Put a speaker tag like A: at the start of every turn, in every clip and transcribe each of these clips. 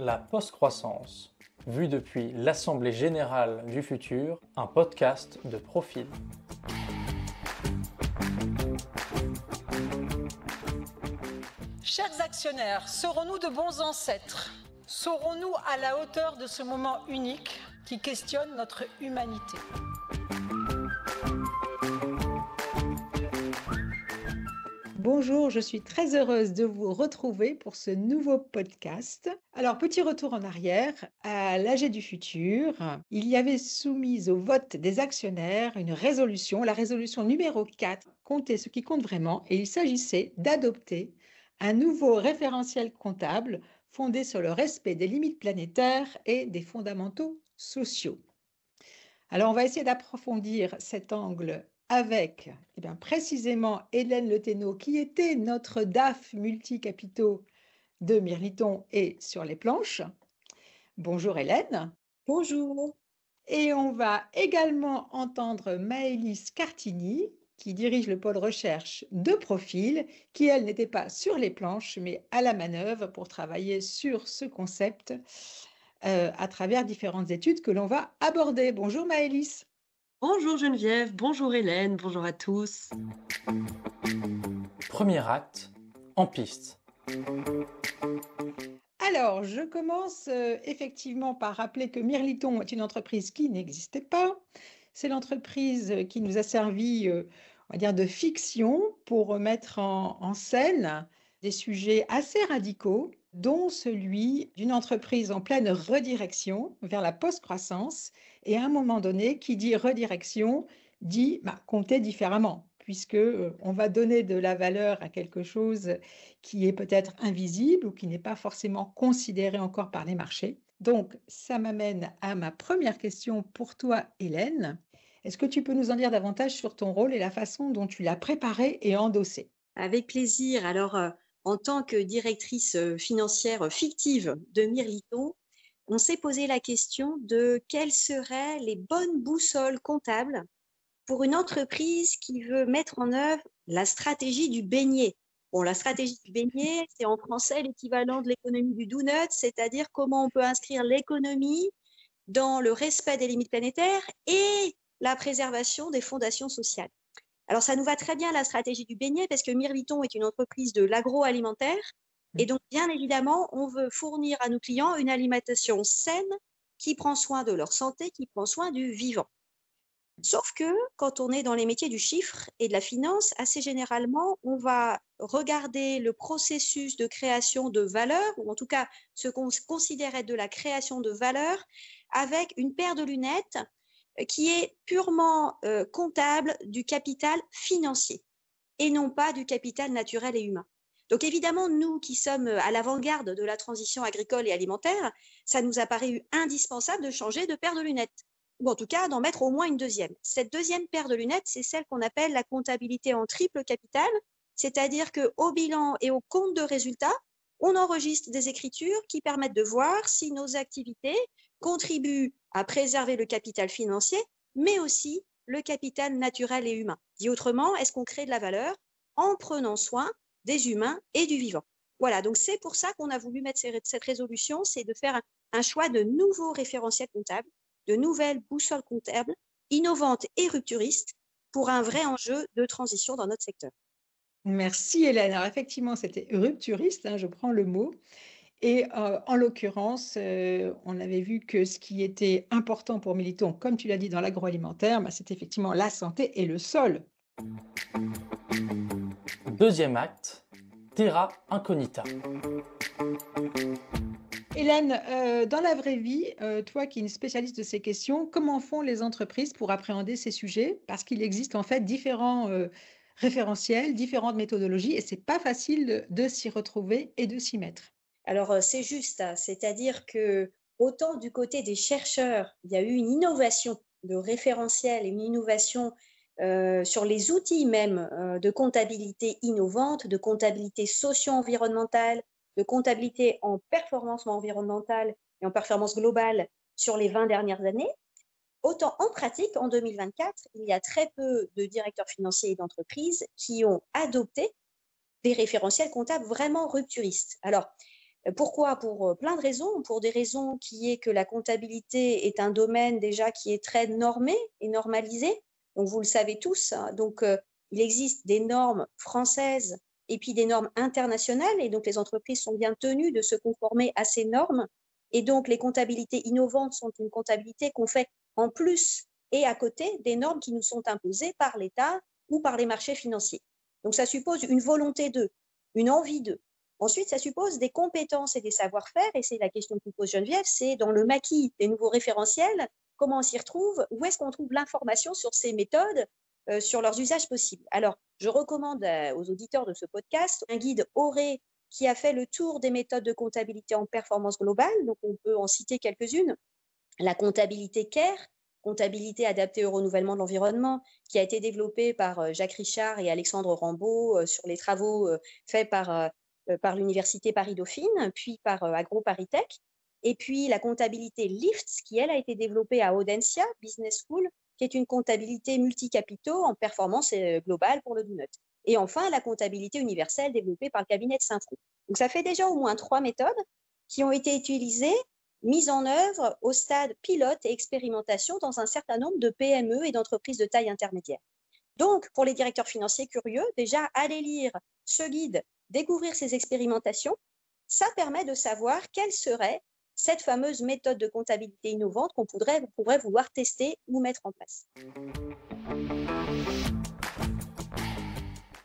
A: La post-croissance, vue depuis l'Assemblée Générale du Futur, un podcast de Profil.
B: Chers actionnaires, serons-nous de bons ancêtres? Serons-nous à la hauteur de ce moment unique qui questionne notre humanité?
C: Bonjour, je suis très heureuse de vous retrouver pour ce nouveau podcast. Alors, petit retour en arrière, à l'AG du futur, il y avait soumis au vote des actionnaires une résolution, la résolution numéro 4, comptez ce qui compte vraiment, et il s'agissait d'adopter un nouveau référentiel comptable fondé sur le respect des limites planétaires et des fondamentaux sociaux. Alors, on va essayer d'approfondir cet angle avec précisément Hélène Le Thénault, qui était notre DAF multicapitaux de Mirliton et sur les planches. Bonjour Hélène.
D: Bonjour.
C: Et on va également entendre Maëlys Cartini, qui dirige le pôle recherche de Profil, qui elle n'était pas sur les planches, mais à la manœuvre pour travailler sur ce concept à travers différentes études que l'on va aborder. Bonjour Maëlys.
D: Bonjour Geneviève, bonjour Hélène, bonjour à tous.
A: Premier acte, en piste.
C: Alors, je commence effectivement par rappeler que Mirliton est une entreprise qui n'existait pas. C'est l'entreprise qui nous a servi, on va dire, de fiction pour mettre en scène des sujets assez radicaux, dont celui d'une entreprise en pleine redirection vers la post-croissance. Et à un moment donné, qui dit redirection, dit compter différemment, puisque on va donner de la valeur à quelque chose qui est peut-être invisible ou qui n'est pas forcément considéré encore par les marchés. Donc, ça m'amène à ma première question pour toi, Hélène. Est-ce que tu peux nous en dire davantage sur ton rôle et la façon dont tu l'as préparé et endossé?
D: Avec plaisir. Alors, en tant que directrice financière fictive de Mirliton, on s'est posé la question de quelles seraient les bonnes boussoles comptables pour une entreprise qui veut mettre en œuvre la stratégie du beignet. Bon, la stratégie du beignet, c'est en français l'équivalent de l'économie du donut, c'est-à-dire comment on peut inscrire l'économie dans le respect des limites planétaires et la préservation des fondations sociales. Alors, ça nous va très bien la stratégie du beignet parce que Mirliton est une entreprise de l'agroalimentaire et donc, bien évidemment, on veut fournir à nos clients une alimentation saine qui prend soin de leur santé, qui prend soin du vivant. Sauf que quand on est dans les métiers du chiffre et de la finance, assez généralement, on va regarder le processus de création de valeur, ou en tout cas ce qu'on considère être de la création de valeur, avec une paire de lunettes qui est purement comptable du capital financier et non pas du capital naturel et humain. Donc évidemment, nous qui sommes à l'avant-garde de la transition agricole et alimentaire, ça nous a paru indispensable de changer de paire de lunettes, ou en tout cas d'en mettre au moins une deuxième. Cette deuxième paire de lunettes, c'est celle qu'on appelle la comptabilité en triple capital, c'est-à-dire qu'au bilan et au compte de résultat, on enregistre des écritures qui permettent de voir si nos activités contribuent à préserver le capital financier, mais aussi le capital naturel et humain. Dit autrement, est-ce qu'on crée de la valeur en prenant soin des humains et du vivant? Voilà, donc c'est pour ça qu'on a voulu mettre cette résolution, c'est de faire un choix de nouveaux référentiels comptables, de nouvelles boussoles comptables, innovantes et rupturistes, pour un vrai enjeu de transition dans notre secteur.
C: Merci Hélène. Alors effectivement, c'était rupturiste, je prends le mot. Et en l'occurrence, on avait vu que ce qui était important pour Mirliton, comme tu l'as dit dans l'agroalimentaire, c'est effectivement la santé et le sol.
A: Deuxième acte, terra incognita.
C: Hélène, dans la vraie vie, toi qui es une spécialiste de ces questions, comment font les entreprises pour appréhender ces sujets? Parce qu'il existe en fait différents référentiels, différentes méthodologies et c'est pas facile de s'y retrouver et de s'y mettre.
D: Alors, c'est juste, c'est-à-dire que autant du côté des chercheurs, il y a eu une innovation de référentiel et une innovation sur les outils même de comptabilité innovante, de comptabilité socio-environnementale, de comptabilité en performance environnementale et en performance globale sur les 20 dernières années. Autant en pratique, en 2024, il y a très peu de directeurs financiers et d'entreprises qui ont adopté des référentiels comptables vraiment rupturistes. Alors, Pourquoi? Pour plein de raisons. Pour des raisons qui est que la comptabilité est un domaine déjà qui est très normé et normalisé. Donc, vous le savez tous, hein. Donc, il existe des normes françaises et puis des normes internationales. Et donc, les entreprises sont bien tenues de se conformer à ces normes. Et donc, les comptabilités innovantes sont une comptabilité qu'on fait en plus et à côté des normes qui nous sont imposées par l'État ou par les marchés financiers. Donc, ça suppose une volonté d'eux, une envie d'eux. Ensuite, ça suppose des compétences et des savoir-faire, et c'est la question que pose Geneviève, c'est dans le maquis des nouveaux référentiels, comment on s'y retrouve, où est-ce qu'on trouve l'information sur ces méthodes, sur leurs usages possibles. Alors, je recommande aux auditeurs de ce podcast un guide Auré qui a fait le tour des méthodes de comptabilité en performance globale, donc on peut en citer quelques-unes. La comptabilité CARE, comptabilité adaptée au renouvellement de l'environnement, qui a été développée par Jacques Richard et Alexandre Rambaud sur les travaux faits par l'Université Paris-Dauphine, puis par AgroParisTech. Et puis la comptabilité LIFT, qui elle a été développée à Audencia Business School, qui est une comptabilité multicapitaux en performance globale pour le donut. Et enfin, la comptabilité universelle développée par le cabinet de Saint-Froux. Donc ça fait déjà au moins 3 méthodes qui ont été utilisées, mises en œuvre au stade pilote et expérimentation dans un certain nombre de PME et d'entreprises de taille intermédiaire. Donc, pour les directeurs financiers curieux, déjà, allez lire ce guide, découvrir ces expérimentations. Ça permet de savoir quelle serait cette fameuse méthode de comptabilité innovante qu'on pourrait vouloir tester ou mettre en place.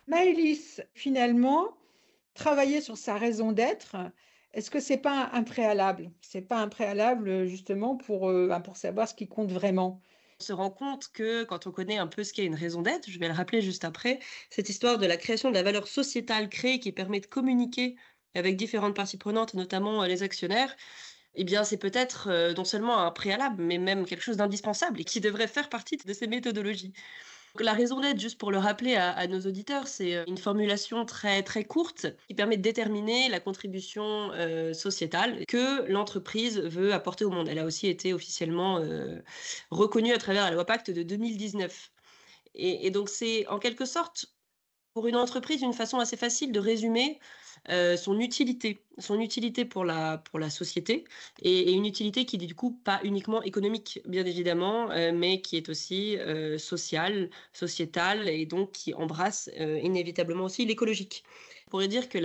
C: Maëlys, finalement, travailler sur sa raison d'être, est-ce que c'est pas un préalable? C'est pas un préalable justement pour savoir ce qui compte vraiment?
E: On se rend compte que quand on connaît un peu ce qu'est une raison d'être, je vais le rappeler juste après, cette histoire de la création de la valeur sociétale créée qui permet de communiquer avec différentes parties prenantes, notamment les actionnaires, eh bien, c'est peut-être non seulement un préalable, mais même quelque chose d'indispensable et qui devrait faire partie de ces méthodologies. Donc, la raison d'être, juste pour le rappeler à nos auditeurs, c'est une formulation très, très courte qui permet de déterminer la contribution sociétale que l'entreprise veut apporter au monde. Elle a aussi été officiellement reconnue à travers la loi Pacte de 2019. Et donc, c'est en quelque sorte, pour une entreprise, une façon assez facile de résumer son utilité pour la société et une utilité qui est du coup pas uniquement économique, bien évidemment, mais qui est aussi sociale, sociétale et donc qui embrasse inévitablement aussi l'écologique. On pourrait dire que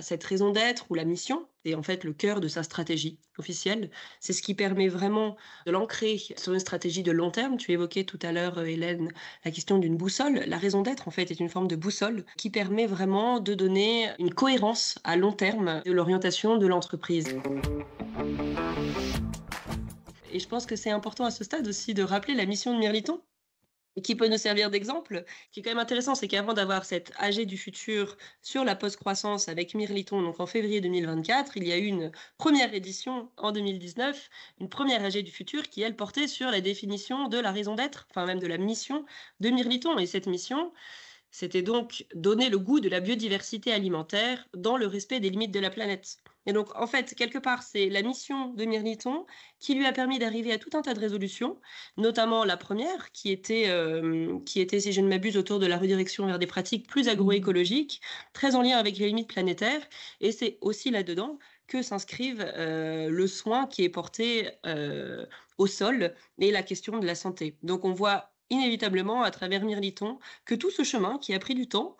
E: cette raison d'être ou la mission est en fait le cœur de sa stratégie officielle. C'est ce qui permet vraiment de l'ancrer sur une stratégie de long terme. Tu évoquais tout à l'heure, Hélène, la question d'une boussole. La raison d'être, en fait, est une forme de boussole qui permet vraiment de donner une cohérence à long terme de l'orientation de l'entreprise. Et je pense que c'est important à ce stade aussi de rappeler la mission de Mirliton, et qui peut nous servir d'exemple. Ce qui est quand même intéressant, c'est qu'avant d'avoir cette AG du futur sur la post-croissance avec Mirliton, donc en février 2024, il y a eu une première édition en 2019, une première AG du futur qui, elle, portait sur la définition de la raison d'être, enfin même de la mission de Mirliton. Et cette mission, c'était donc donner le goût de la biodiversité alimentaire dans le respect des limites de la planète. Et donc, en fait, quelque part, c'est la mission de Mirliton qui lui a permis d'arriver à tout un tas de résolutions, notamment la première, qui était, si je ne m'abuse, autour de la redirection vers des pratiques plus agroécologiques, très en lien avec les limites planétaires. Et c'est aussi là-dedans que s'inscrivent le soin qui est porté au sol et la question de la santé. Donc, on voit inévitablement à travers Mirliton que tout ce chemin qui a pris du temps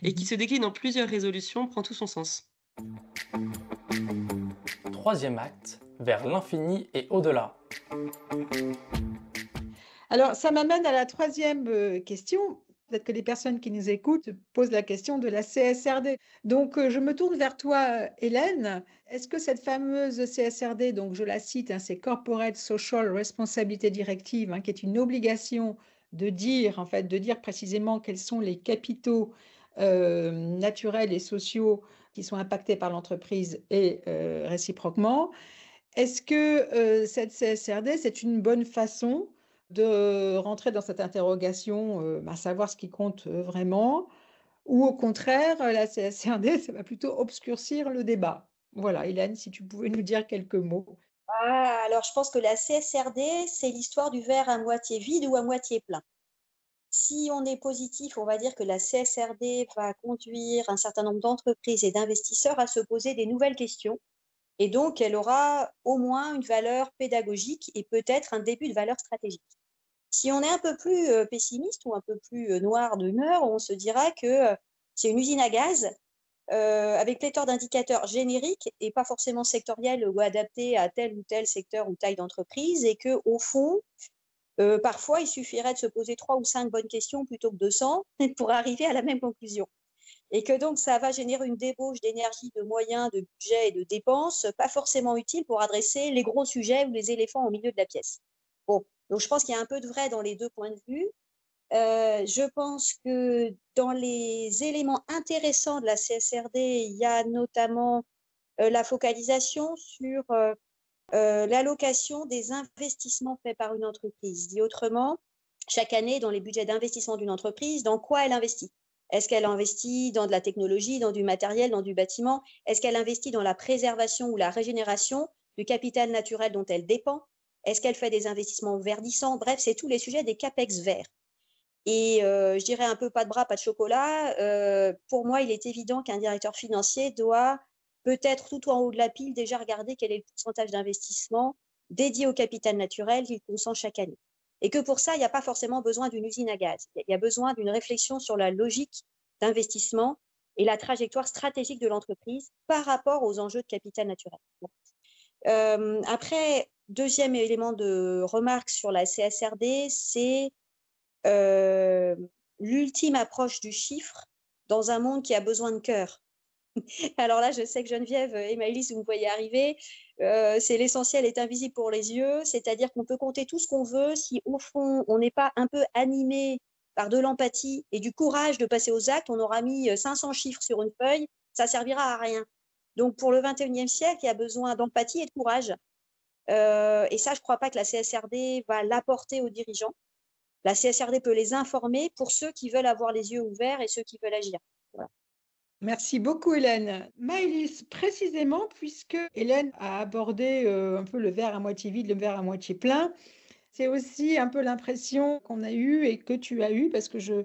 E: et qui se décline en plusieurs résolutions prend tout son sens.
A: Troisième acte, vers l'infini et au-delà.
C: Alors, ça m'amène à la troisième question. Peut-être que les personnes qui nous écoutent posent la question de la CSRD. Donc, je me tourne vers toi, Hélène. Est-ce que cette fameuse CSRD, donc je la cite, hein, c'est Corporate Social Responsibility Directive, hein, qui est une obligation de dire précisément quels sont les capitaux naturels et sociaux qui sont impactés par l'entreprise et réciproquement. Est-ce que cette CSRD, c'est une bonne façon de rentrer dans cette interrogation, savoir ce qui compte vraiment, ou au contraire, la CSRD, ça va plutôt obscurcir le débat? Voilà, Hélène, si tu pouvais nous dire quelques mots.
D: Alors je pense que la CSRD, c'est l'histoire du verre à moitié vide ou à moitié plein. Si on est positif, on va dire que la CSRD va conduire un certain nombre d'entreprises et d'investisseurs à se poser des nouvelles questions. Et donc, elle aura au moins une valeur pédagogique et peut-être un début de valeur stratégique. Si on est un peu plus pessimiste ou un peu plus noir d'humeur, on se dira que c'est une usine à gaz avec pléthore d'indicateurs génériques et pas forcément sectoriels ou adaptés à tel ou tel secteur ou taille d'entreprise, et qu'au fond, parfois, il suffirait de se poser 3 ou 5 bonnes questions plutôt que 200 pour arriver à la même conclusion. Et que donc, ça va générer une débauche d'énergie, de moyens, de budget et de dépenses, pas forcément utile pour adresser les gros sujets ou les éléphants au milieu de la pièce. Bon, donc je pense qu'il y a un peu de vrai dans les deux points de vue. Je pense que dans les éléments intéressants de la CSRD, il y a notamment la focalisation sur l'allocation des investissements faits par une entreprise. Dit autrement, chaque année, dans les budgets d'investissement d'une entreprise, dans quoi elle investit? Est-ce qu'elle investit dans de la technologie, dans du matériel, dans du bâtiment? Est-ce qu'elle investit dans la préservation ou la régénération du capital naturel dont elle dépend? Est-ce qu'elle fait des investissements verdissants? Bref, c'est tous les sujets des CAPEX verts. Et je dirais un peu pas de bras, pas de chocolat. Pour moi, il est évident qu'un directeur financier doit peut-être tout en haut de la pile déjà regarder quel est le pourcentage d'investissement dédié au capital naturel qu'il consent chaque année. Et que pour ça, il n'y a pas forcément besoin d'une usine à gaz. Il y a besoin d'une réflexion sur la logique d'investissement et la trajectoire stratégique de l'entreprise par rapport aux enjeux de capital naturel. Bon. Après, deuxième élément de remarque sur la CSRD, c'est l'ultime approche du chiffre dans un monde qui a besoin de cœur. Alors là, je sais que Geneviève et Maëlys, vous me voyez arriver, c'est l'essentiel est invisible pour les yeux, c'est-à-dire qu'on peut compter tout ce qu'on veut, si au fond, on n'est pas un peu animé par de l'empathie et du courage de passer aux actes, on aura mis 500 chiffres sur une feuille, ça servira à rien. Donc pour le 21e siècle, il y a besoin d'empathie et de courage. Et ça, je ne crois pas que la CSRD va l'apporter aux dirigeants. La CSRD peut les informer pour ceux qui veulent avoir les yeux ouverts et ceux qui veulent agir. Voilà.
C: Merci beaucoup, Hélène. Maëlys, précisément, puisque Hélène a abordé un peu le verre à moitié vide, le verre à moitié plein, c'est aussi un peu l'impression qu'on a eue et que tu as eue, parce que je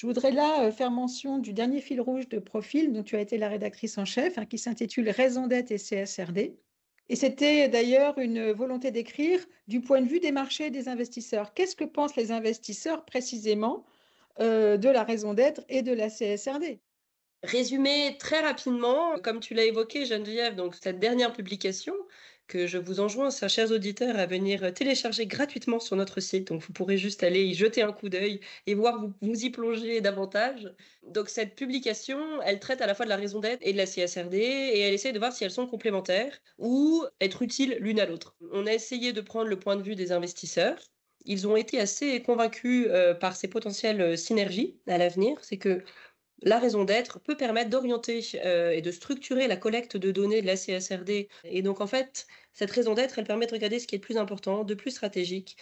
C: voudrais là faire mention du dernier fil rouge de Profil, dont tu as été la rédactrice en chef, qui s'intitule Raison d'être et CSRD. Et c'était d'ailleurs une volonté d'écrire du point de vue des marchés et des investisseurs. Qu'est-ce que pensent les investisseurs précisément de la raison d'être et de la CSRD?
E: Résumé très rapidement, comme tu l'as évoqué, Geneviève, donc cette dernière publication que je vous enjoins, chers auditeurs, à venir télécharger gratuitement sur notre site. Donc, vous pourrez juste aller y jeter un coup d'œil et voir vous y plonger davantage. Donc, cette publication, elle traite à la fois de la raison d'être et de la CSRD, et elle essaie de voir si elles sont complémentaires ou être utiles l'une à l'autre. On a essayé de prendre le point de vue des investisseurs. Ils ont été assez convaincus par ces potentielles synergies à l'avenir. C'est que la raison d'être peut permettre d'orienter et de structurer la collecte de données de la CSRD. Et donc, en fait, cette raison d'être, elle permet de regarder ce qui est de plus important, de plus stratégique.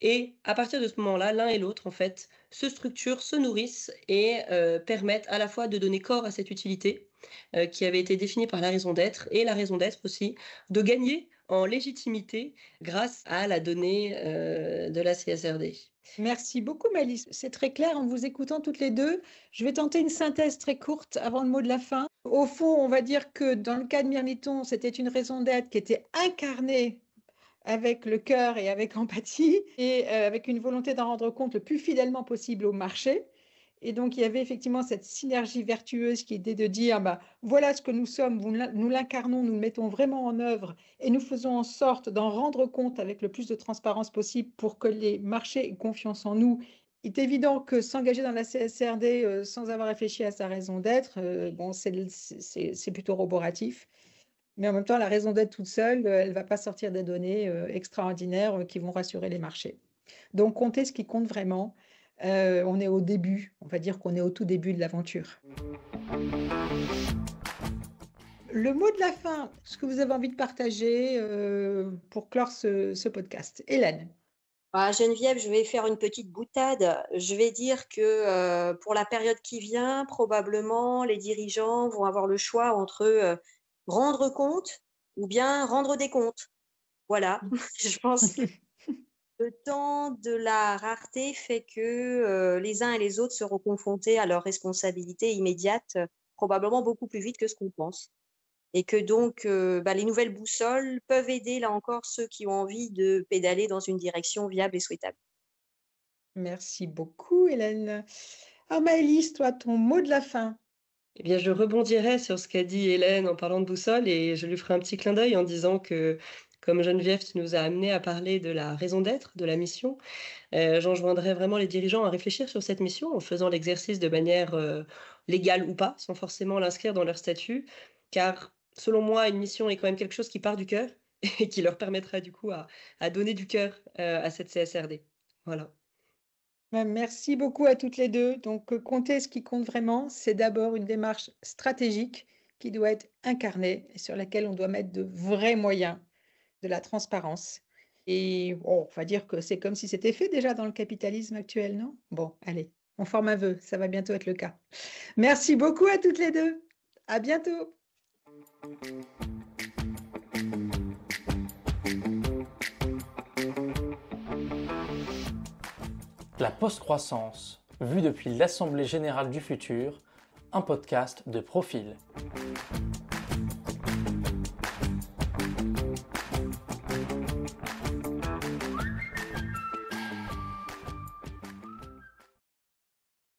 E: Et à partir de ce moment-là, l'un et l'autre, en fait, se structurent, se nourrissent et permettent à la fois de donner corps à cette utilité qui avait été définie par la raison d'être, et la raison d'être aussi de gagner en légitimité grâce à la donnée de la CSRD.
C: Merci beaucoup, Maëlys. C'est très clair en vous écoutant toutes les deux. Je vais tenter une synthèse très courte avant le mot de la fin. Au fond, on va dire que dans le cas de Mirliton, c'était une raison d'être qui était incarnée avec le cœur et avec empathie et avec une volonté d'en rendre compte le plus fidèlement possible au marché. Et donc, il y avait effectivement cette synergie vertueuse qui était de dire, voilà ce que nous sommes, nous l'incarnons, nous le mettons vraiment en œuvre et nous faisons en sorte d'en rendre compte avec le plus de transparence possible pour que les marchés aient confiance en nous. Il est évident que s'engager dans la CSRD sans avoir réfléchi à sa raison d'être, c'est plutôt roboratif. Mais en même temps, la raison d'être toute seule, elle ne va pas sortir des données extraordinaires qui vont rassurer les marchés. Donc, comptez ce qui compte vraiment. On est au début, on va dire qu'on est au tout début de l'aventure. Le mot de la fin, ce que vous avez envie de partager pour clore ce podcast. Hélène.
D: Geneviève, je vais faire une petite boutade. Je vais dire que pour la période qui vient, probablement, les dirigeants vont avoir le choix entre rendre compte ou bien rendre des comptes. Voilà, je pense. Le temps de la rareté fait que les uns et les autres seront confrontés à leurs responsabilités immédiates, probablement beaucoup plus vite que ce qu'on pense. Et que donc, les nouvelles boussoles peuvent aider, là encore, ceux qui ont envie de pédaler dans une direction viable et souhaitable.
C: Merci beaucoup, Hélène. Alors, Maëlys, toi, ton mot de la fin.
E: Eh bien, je rebondirai sur ce qu'a dit Hélène en parlant de boussole et je lui ferai un petit clin d'œil en disant que, comme Geneviève, tu nous as amené à parler de la raison d'être, de la mission. J'enjoindrais vraiment les dirigeants à réfléchir sur cette mission en faisant l'exercice de manière légale ou pas, sans forcément l'inscrire dans leur statut, car selon moi, une mission est quand même quelque chose qui part du cœur et qui leur permettra du coup à donner du cœur à cette CSRD. Voilà.
C: Merci beaucoup à toutes les deux. Donc, comptez, ce qui compte vraiment, c'est d'abord une démarche stratégique qui doit être incarnée et sur laquelle on doit mettre de vrais moyens, de la transparence. Et bon, on va dire que c'est comme si c'était fait déjà dans le capitalisme actuel, non? Bon, allez, on forme un vœu, ça va bientôt être le cas. Merci beaucoup à toutes les deux. À bientôt.
A: La post-croissance, vue depuis l'Assemblée générale du futur, un podcast de Profil.